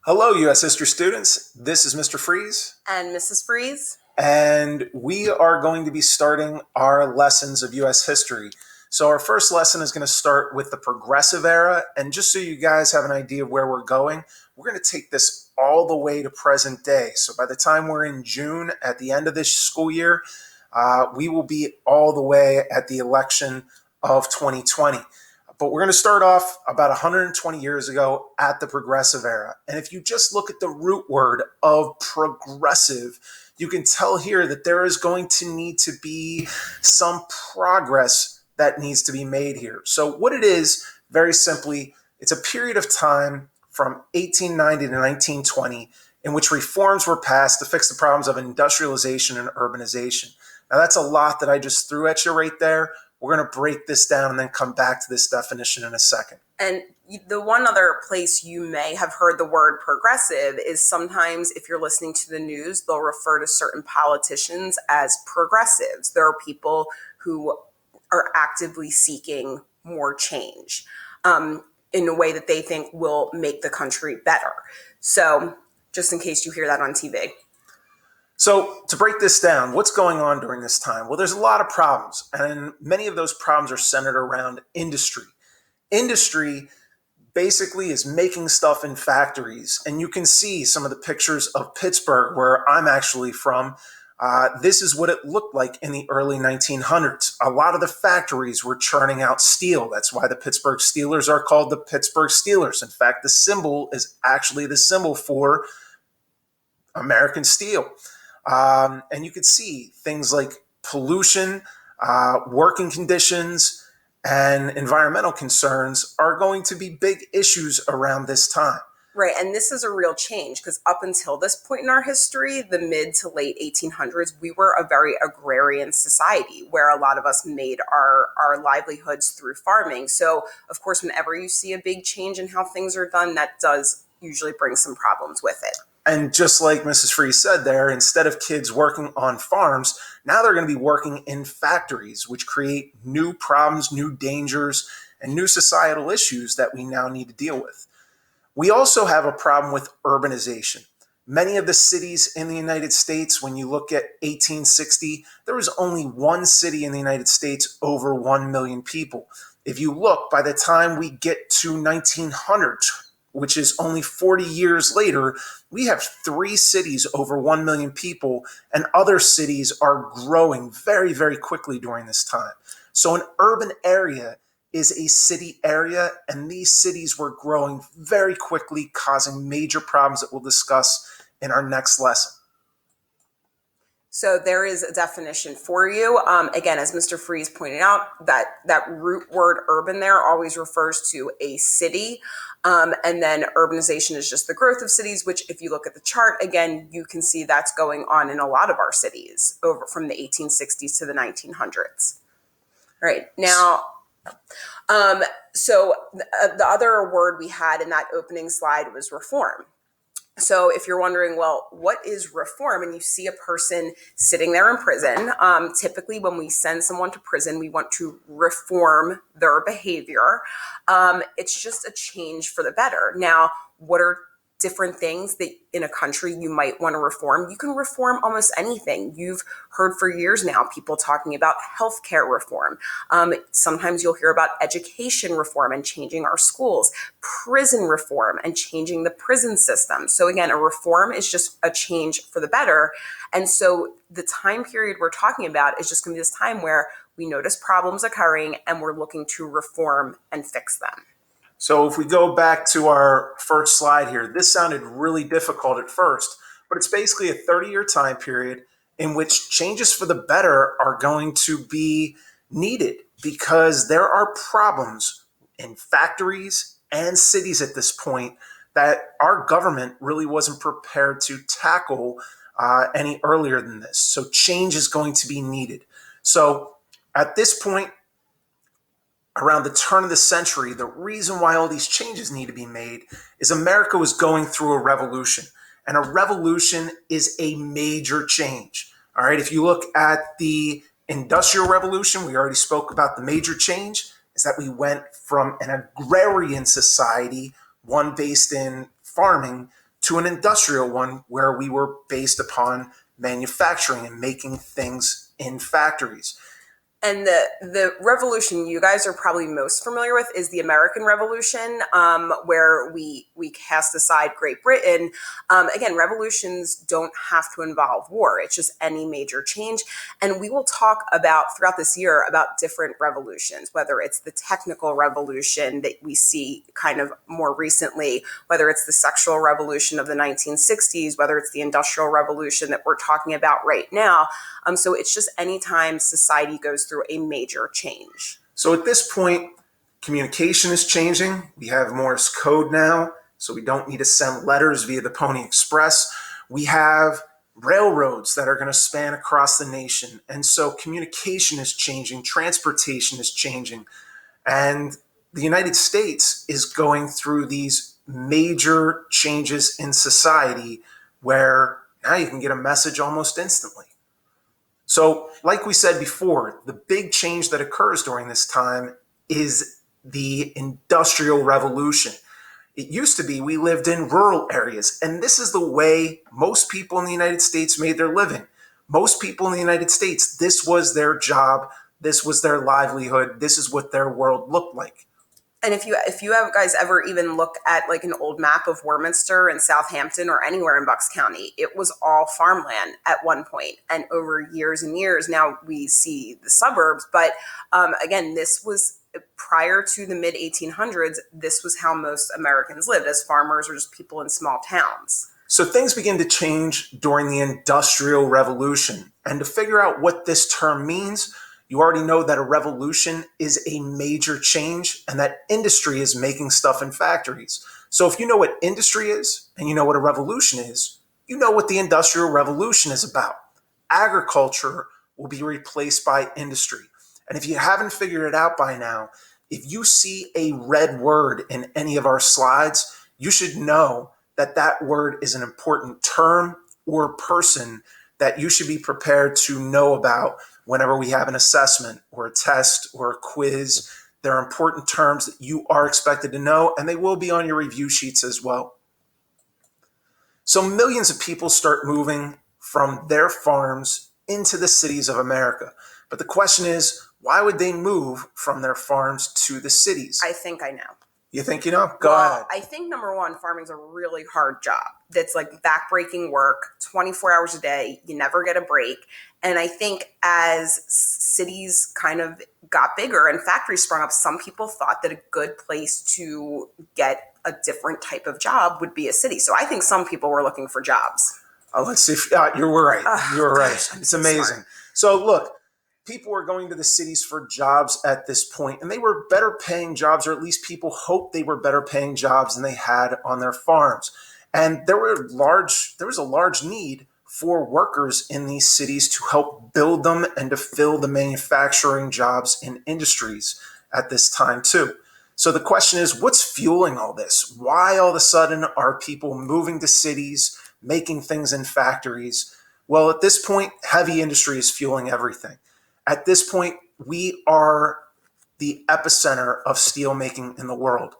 Hello, U.S. history students. This is Mr. Freeze, And Mrs. Freeze. and we are going to be starting our lessons of U.S. history. So, our first lesson is going to start with the Progressive Era, and just so you guys have an idea of where we're going, we're going to take this all the way to present day. So, by the time we're in June at the end of this school year, we will be all the way at the election of 2020. But we're going to start off about 120 years ago at the Progressive Era. And if you just look at the root word of progressive, you can tell here that there is going to need to be some progress that needs to be made here. So what it is, very simply, it's a period of time from 1890 to 1920 in which reforms were passed to fix the problems of industrialization and urbanization. Now, that's a lot that I just threw at you right there. We're going to break this down and then come back to this definition in a second. And the one other place you may have heard the word progressive is sometimes if you're listening to the news, they'll refer to certain politicians as progressives. There are people who are actively seeking more change in a way that they think will make the country better. So just in case you hear that on TV. So to break this down, what's going on during this time? Well, there's a lot of problems, and many of those problems are centered around industry. Industry basically is making stuff in factories, and you can see some of the pictures of Pittsburgh, where I'm actually from. This is what it looked like in the early 1900s. A lot of the factories were churning out steel. That's why the Pittsburgh Steelers are called the Pittsburgh Steelers. In fact, the symbol is actually the symbol for American steel. And you could see things like pollution, working conditions, and environmental concerns are going to be big issues around this time. Right. And this is a real change because up until this point in our history, the mid to late 1800s, we were a very agrarian society where a lot of us made our livelihoods through farming. So, of course, whenever you see a big change in how things are done, that does usually bring some problems with it. And just like Mrs. Freeze said there, instead of kids working on farms, now they're going to be working in factories, which create new problems, new dangers, and new societal issues that we now need to deal with. We also have a problem with urbanization. Many of the cities in the United States, when you look at 1860, there was only one city in the United States over 1 million people. If you look, by the time we get to 1900, which is only 40 years later, we have 3 cities over 1 million people, and other cities are growing very, very quickly during this time. So an urban area is a city area, and these cities were growing very quickly, causing major problems that we'll discuss in our next lesson. So there is a definition for you. Again, as Mr. Freeze pointed out, that root word urban there always refers to a city. And then urbanization is just the growth of cities, which if you look at the chart, again, you can see that's going on in a lot of our cities over from the 1860s to the 1900s. All right. Now, so the other word we had in that opening slide was reform. So if you're wondering, well, what is reform? And you see a person sitting there in prison, typically when we send someone to prison, we want to reform their behavior. It's just a change for the better. Now, what are different things that in a country you might want to reform? You can reform almost anything. You've heard for years now people talking about healthcare reform. Sometimes you'll hear about education reform and changing our schools, prison reform and changing the prison system. So again, a reform is just a change for the better. And so the time period we're talking about is just going to be this time where we notice problems occurring and we're looking to reform and fix them. So if we go back to our first slide here, this sounded really difficult at first, but it's basically a 30-year time period in which changes for the better are going to be needed because there are problems in factories and cities at this point that our government really wasn't prepared to tackle any earlier than this. So change is going to be needed. So at this point, around the turn of the century, the reason why all these changes need to be made is America was going through a revolution. And a revolution is a major change. All right, if you look at the Industrial Revolution, we already spoke about the major change, is that we went from an agrarian society, one based in farming, to an industrial one where we were based upon manufacturing and making things in factories. And the revolution you guys are probably most familiar with is the American Revolution, where we cast aside Great Britain. Again, revolutions don't have to involve war. It's just any major change. And we will talk about throughout this year about different revolutions, whether it's the technical revolution that we see kind of more recently, whether it's the sexual revolution of the 1960s, whether it's the industrial revolution that we're talking about right now. So it's just anytime society goes through a major change. So at this point, communication is changing. We have Morse code now, so we don't need to send letters via the Pony Express. We have railroads that are going to span across the nation. And so communication is changing, transportation is changing. And the United States is going through these major changes in society where now you can get a message almost instantly. So, like we said before, the big change that occurs during this time is the Industrial Revolution. It used to be we lived in rural areas, and this is the way most people in the United States made their living. Most people in the United States, this was their job, this was their livelihood, this is what their world looked like. And if you have guys ever even look at like an old map of Warminster and Southampton or anywhere in Bucks County, it was all farmland at one point. And over years and years, now we see the suburbs. But again, this was prior to the mid 1800s. This was how most Americans lived, as farmers or just people in small towns. So things begin to change during the Industrial Revolution. And to figure out what this term means, you already know that a revolution is a major change and that industry is making stuff in factories. So if you know what industry is and you know what a revolution is, you know what the Industrial Revolution is about. Agriculture will be replaced by industry. And if you haven't figured it out by now, if you see a red word in any of our slides, you should know that that word is an important term or person that you should be prepared to know about whenever we have an assessment or a test or a quiz. There are important terms that you are expected to know, and they will be on your review sheets as well. So millions of people start moving from their farms into the cities of America. But the question is, why would they move from their farms to the cities? I think I know. You think you know? Go ahead. I think number one, farming's a really hard job. That's like backbreaking work, 24 hours a day. You never get a break. And I think as cities kind of got bigger and factories sprung up, some people thought that a good place to get a different type of job would be a city. So I think some people were looking for jobs. Let's see if you were right. You were right. It's amazing. Smart. So look, people were going to the cities for jobs at this point, and they were better paying jobs, or at least people hoped they were better paying jobs than they had on their farms. And there was a large need for workers in these cities to help build them and to fill the manufacturing jobs in industries at this time too. So the question is, what's fueling all this? Why all of a sudden are people moving to cities, making things in factories? Well, at this point, heavy industry is fueling everything. At this point, we are the epicenter of steel making in the world.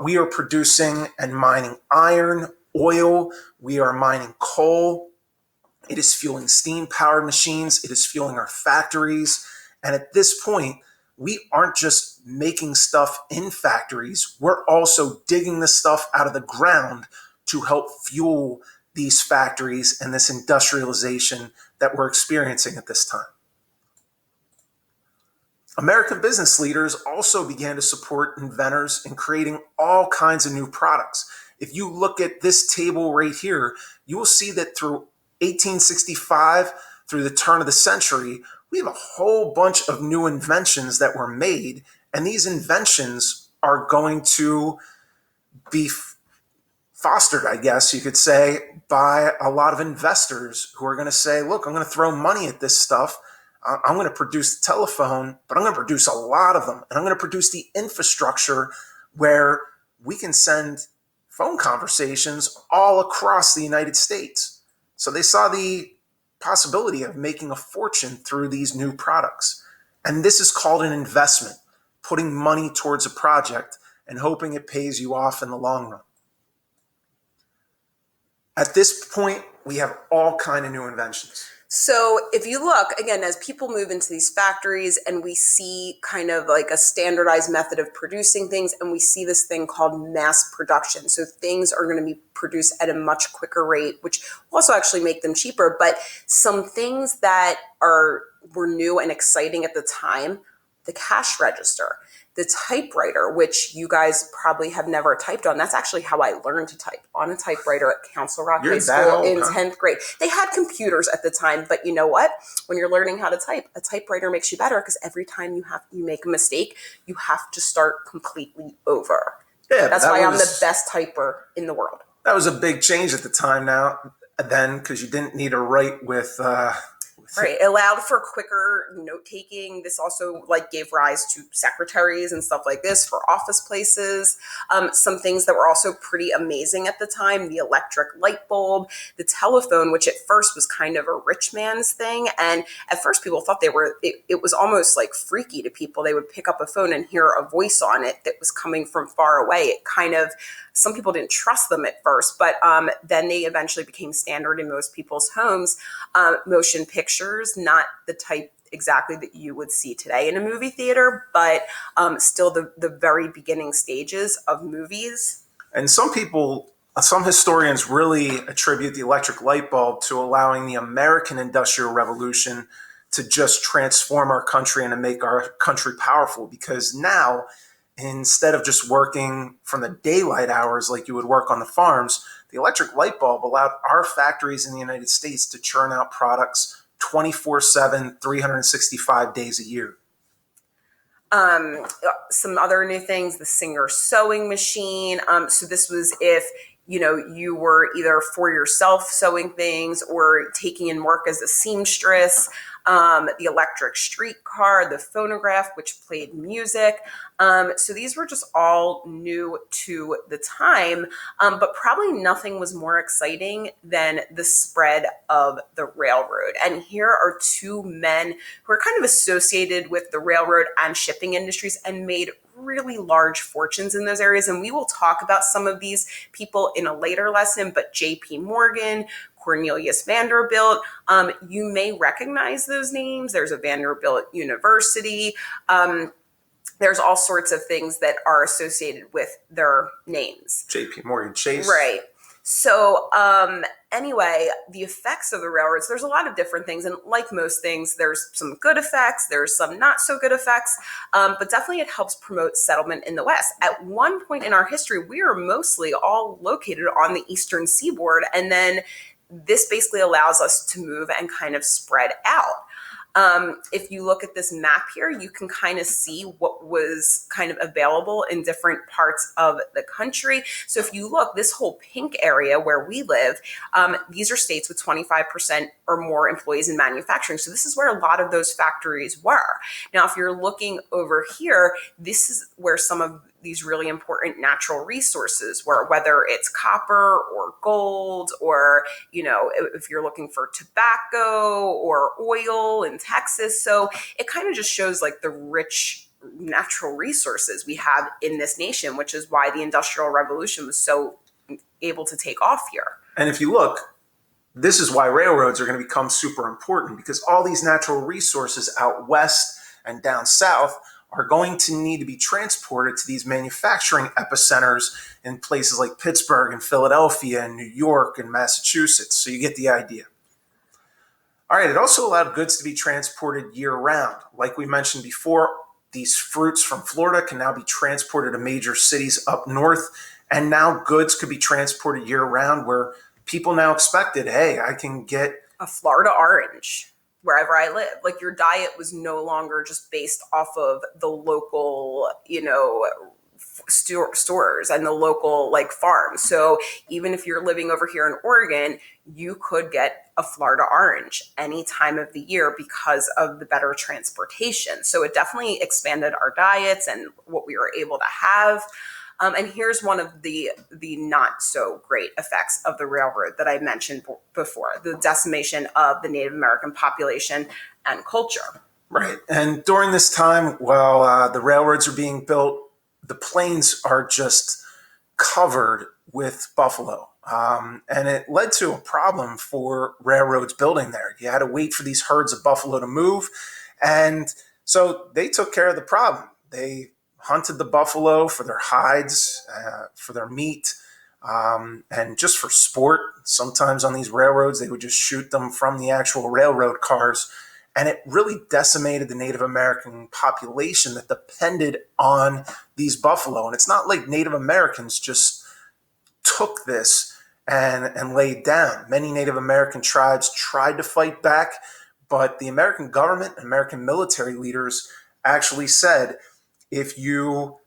We are producing and mining iron, oil. We are mining coal. It is fueling steam-powered machines. It is fueling our factories. And at this point, we aren't just making stuff in factories. We're also digging the stuff out of the ground to help fuel these factories and this industrialization that we're experiencing at this time. American business leaders also began to support inventors in creating all kinds of new products. If you look at this table right here, you will see that through 1865, through the turn of the century, we have a whole bunch of new inventions that were made, and these inventions are going to be fostered, I guess you could say, by a lot of investors who are going to say, look, I'm going to throw money at this stuff. I'm going to produce the telephone, but I'm going to produce a lot of them. And I'm going to produce the infrastructure where we can send phone conversations all across the United States. So they saw the possibility of making a fortune through these new products. And this is called an investment, putting money towards a project and hoping it pays you off in the long run. At this point, we have all kind of new inventions. So if you look, again, as people move into these factories and we see kind of like a standardized method of producing things, and we see this thing called mass production. So things are going to be produced at a much quicker rate, which will also actually make them cheaper. But some things that were new and exciting at the time, the cash register, the typewriter, which you guys probably have never typed on. That's actually how I learned to type, on a typewriter at Council Rock High School in 10th grade. They had computers at the time, but you know what? When you're learning how to type, a typewriter makes you better because every time you make a mistake, you have to start completely over. Yeah, that's why I'm the best typer in the world. That was a big change at the time then, because you didn't need to write with Right. It allowed for quicker note taking. This also gave rise to secretaries and stuff like this for office places. Some things that were also pretty amazing at the time: the electric light bulb, the telephone, which at first was kind of a rich man's thing. And at first people thought it was almost like freaky to people. They would pick up a phone and hear a voice on it that was coming from far away. It kind of, some people didn't trust them at first, but then they eventually became standard in most people's homes. Motion pictures, not the type exactly that you would see today in a movie theater, but still the very beginning stages of movies. And some historians really attribute the electric light bulb to allowing the American Industrial Revolution to just transform our country and to make our country powerful, because now, instead of just working from the daylight hours like you would work on the farms, the electric light bulb allowed our factories in the United States to churn out products 24/7, 365 days a year. Some other new things, the Singer sewing machine. So this was if you were either for yourself sewing things or taking in work as a seamstress. The electric streetcar, the phonograph, which played music. So these were just all new to the time, but probably nothing was more exciting than the spread of the railroad. And here are two men who are kind of associated with the railroad and shipping industries and made really large fortunes in those areas. And we will talk about some of these people in a later lesson, but J.P. Morgan, Cornelius Vanderbilt, you may recognize those names. There's a Vanderbilt University. There's all sorts of things that are associated with their names. J.P. Morgan Chase. Right. So anyway, the effects of the railroads, there's a lot of different things. And like most things, there's some good effects, there's some not so good effects, but definitely it helps promote settlement in the West. At one point in our history, we were mostly all located on the eastern seaboard. And then this basically allows us to move and kind of spread out. If you look at this map here, you can kind of see what was kind of available in different parts of the country. So if you look, this whole pink area where we live, these are states with 25% or more employees in manufacturing. So this is where a lot of those factories were. Now, if you're looking over here, this is where some of these really important natural resources were, whether it's copper or gold, or, if you're looking for tobacco or oil in Texas. So it kind of just shows the rich natural resources we have in this nation, which is why the Industrial Revolution was so able to take off here. And if you look, this is why railroads are going to become super important, because all these natural resources out west and down south are going to need to be transported to these manufacturing epicenters in places like Pittsburgh and Philadelphia and New York and Massachusetts. So you get the idea. All right, it also allowed goods to be transported year-round. Like we mentioned before, these fruits from Florida can now be transported to major cities up north, and now goods could be transported year-round, where people now expected, hey, I can get a Florida orange wherever I live. Your diet was no longer just based off of the local, stores and the local farms. So even if you're living over here in Oregon, you could get a Florida orange any time of the year because of the better transportation. So it definitely expanded our diets and what we were able to have. And here's one of the not so great effects of the railroad that I mentioned before: the decimation of the Native American population and culture. Right. And during this time, while the railroads are being built, the plains are just covered with buffalo. And it led to a problem for railroads building there. You had to wait for these herds of buffalo to move. And so they took care of the problem. They hunted the buffalo for their hides, for their meat, and just for sport. Sometimes on these railroads, they would just shoot them from the actual railroad cars. And it really decimated the Native American population that depended on these buffalo. And it's not like Native Americans just took this and laid down. Many Native American tribes tried to fight back, but the American government and American military leaders actually said, if you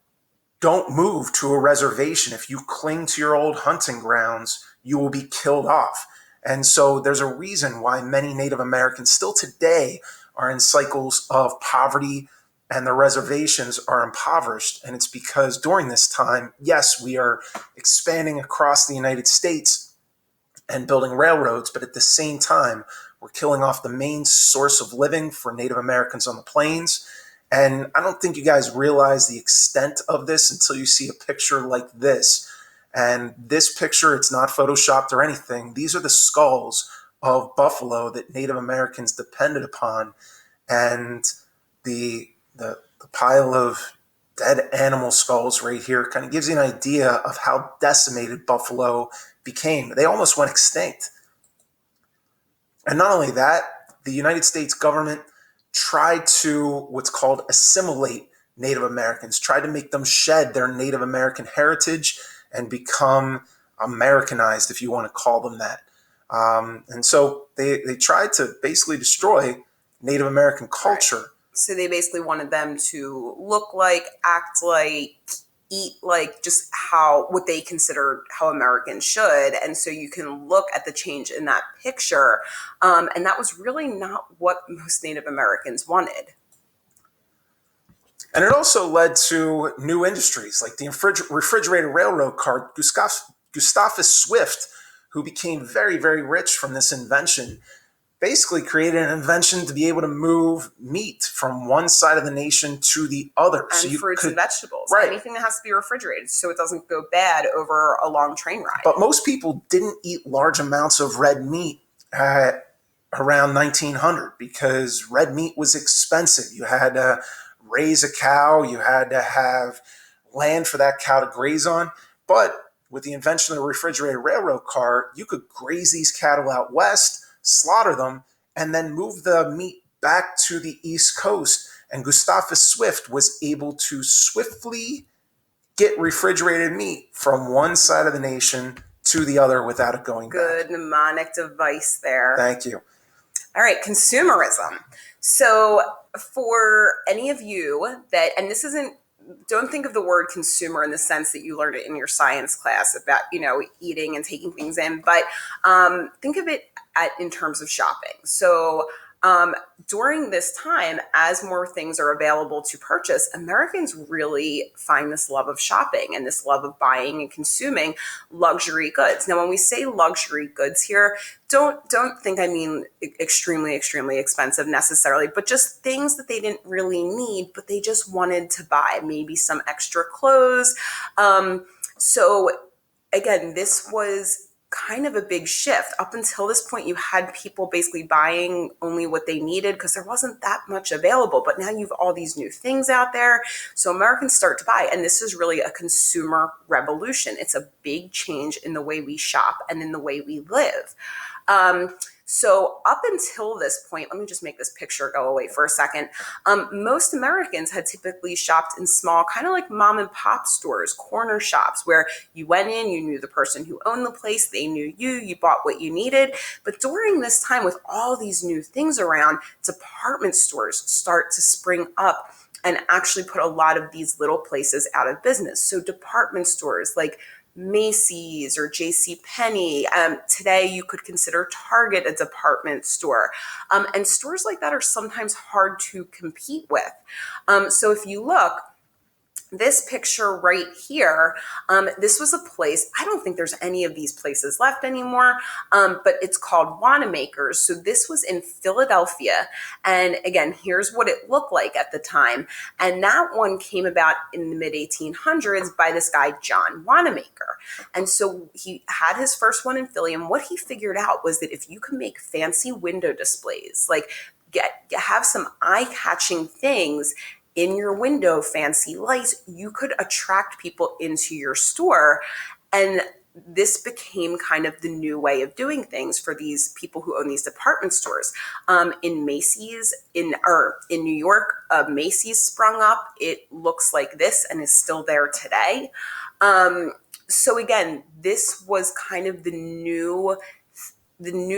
don't move to a reservation, if you cling to your old hunting grounds, you will be killed off. And so there's a reason why many Native Americans still today are in cycles of poverty and the reservations are impoverished. And it's because during this time, yes, we are expanding across the United States and building railroads, but at the same time, we're killing off the main source of living for Native Americans on the plains. And I don't think you guys realize the extent of this until you see a picture like this. And this picture, it's not photoshopped or anything. These are the skulls of buffalo that Native Americans depended upon. And the pile of dead animal skulls right here kind of gives you an idea of how decimated buffalo became. They almost went extinct. And not only that, the United States government tried to what's called assimilate Native Americans, tried to make them shed their Native American heritage and become Americanized, if you want to call them that. And so they tried to basically destroy Native American culture. Right. So they basically wanted them to look like, act like, eat like, just what they considered how Americans should. And so you can look at the change in that picture. And that was really not what most Native Americans wanted. And it also led to new industries like the refrigerated railroad car. Gustavus Swift, who became very, very rich from this invention, basically created an invention to be able to move meat from one side of the nation to the other. And so fruits and vegetables. Right. Anything that has to be refrigerated so it doesn't go bad over a long train ride. But most people didn't eat large amounts of red meat around 1900 because red meat was expensive. You had to raise a cow, you had to have land for that cow to graze on. But with the invention of the refrigerated railroad car, you could graze these cattle out west, slaughter them, and then move the meat back to the East Coast. And Gustavus Swift was able to swiftly get refrigerated meat from one side of the nation to the other without it going back. Good mnemonic device there. Thank you. All right, consumerism. So for any of you that, and this isn't, don't think of the word consumer in the sense that you learned it in your science class about, eating and taking things in, but think of it in terms of shopping. So during this time, as more things are available to purchase, Americans really find this love of shopping and this love of buying and consuming luxury goods. Now, when we say luxury goods here, don't think I mean extremely, extremely expensive necessarily, but just things that they didn't really need, but they just wanted to buy, maybe some extra clothes. So again, this was kind of a big shift. Up until this point, you had people basically buying only what they needed because there wasn't that much available. But now you've all these new things out there. So Americans start to buy. And this is really a consumer revolution. It's a big change in the way we shop and in the way we live. So up until this point, let me just make this picture go away for a second. Most Americans had typically shopped in small, kind of like mom and pop stores, corner shops, where you went in, you knew the person who owned the place, they knew you, you bought what you needed. But during this time, with all these new things around, department stores start to spring up and actually put a lot of these little places out of business. So department stores like Macy's or JCPenney. Today, you could consider Target a department store. And stores like that are sometimes hard to compete with. So if you look, This picture right here, this was a place, I don't think there's any of these places left anymore, but it's called Wanamaker's. So this was in Philadelphia. And again, here's what it looked like at the time. And that one came about in the mid 1800s by this guy, John Wanamaker. And so he had his first one in Philly. And what he figured out was that if you could make fancy window displays, like have some eye-catching things in your window, fancy lights, you could attract people into your store. And this became kind of the new way of doing things for these people who own these department stores. In Macy's, in New York, Macy's sprung up. It looks like this and is still there today. So again, this was kind of the new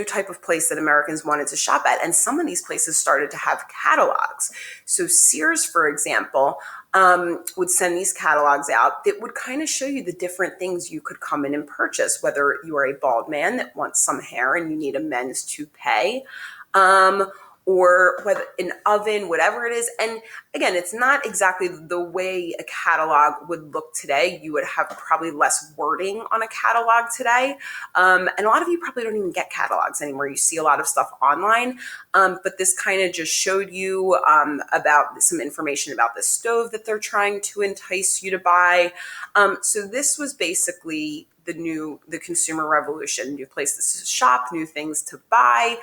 type of place that Americans wanted to shop at. And some of these places started to have catalogs. So Sears, for example, would send these catalogs out that would kind of show you the different things you could come in and purchase, whether you are a bald man that wants some hair and you need a men's toupee, or whether an oven, whatever it is. And again, it's not exactly the way a catalog would look today. You would have probably less wording on a catalog today. And a lot of you probably don't even get catalogs anymore. You see a lot of stuff online. But this kind of just showed you about some information about the stove that they're trying to entice you to buy. So this was basically the consumer revolution, new places to shop, new things to buy.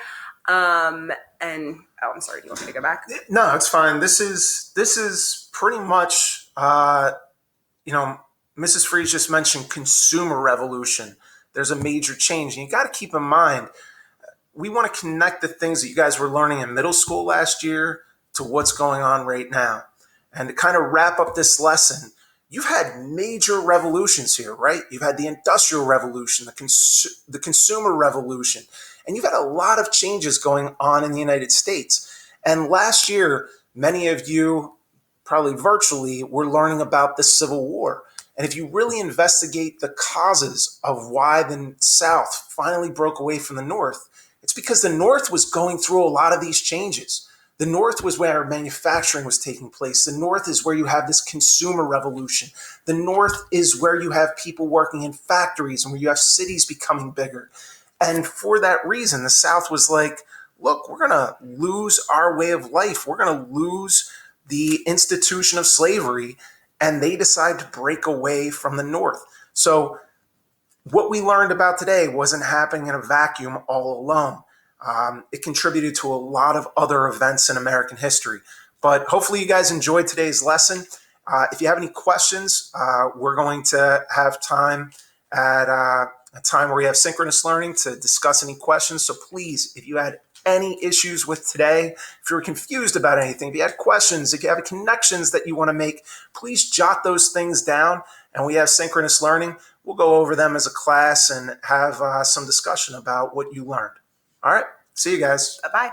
And I'm sorry, do you want me to go back? No, it's fine. This is pretty much, Mrs. Freeze just mentioned consumer revolution. There's a major change, and you got to keep in mind, we want to connect the things that you guys were learning in middle school last year to what's going on right now. And to kind of wrap up this lesson, you've had major revolutions here, right? You've had the Industrial Revolution, the Consumer Revolution, and you've had a lot of changes going on in the United States. And last year, many of you, probably virtually, were learning about the Civil War. And if you really investigate the causes of why the South finally broke away from the North, it's because the North was going through a lot of these changes. The North was where manufacturing was taking place. The North is where you have this consumer revolution. The North is where you have people working in factories and where you have cities becoming bigger. And for that reason, the South was like, look, we're going to lose our way of life. We're going to lose the institution of slavery. And they decide to break away from the North. So what we learned about today wasn't happening in a vacuum all alone. It contributed to a lot of other events in American history. But hopefully you guys enjoyed today's lesson. If you have any questions, we're going to have time at a time where we have synchronous learning to discuss any questions. So please, if you had any issues with today, if you're confused about anything, if you had questions, if you have connections that you want to make, please jot those things down. And we have synchronous learning. We'll go over them as a class and have some discussion about what you learned. All right. See you guys. Bye-bye.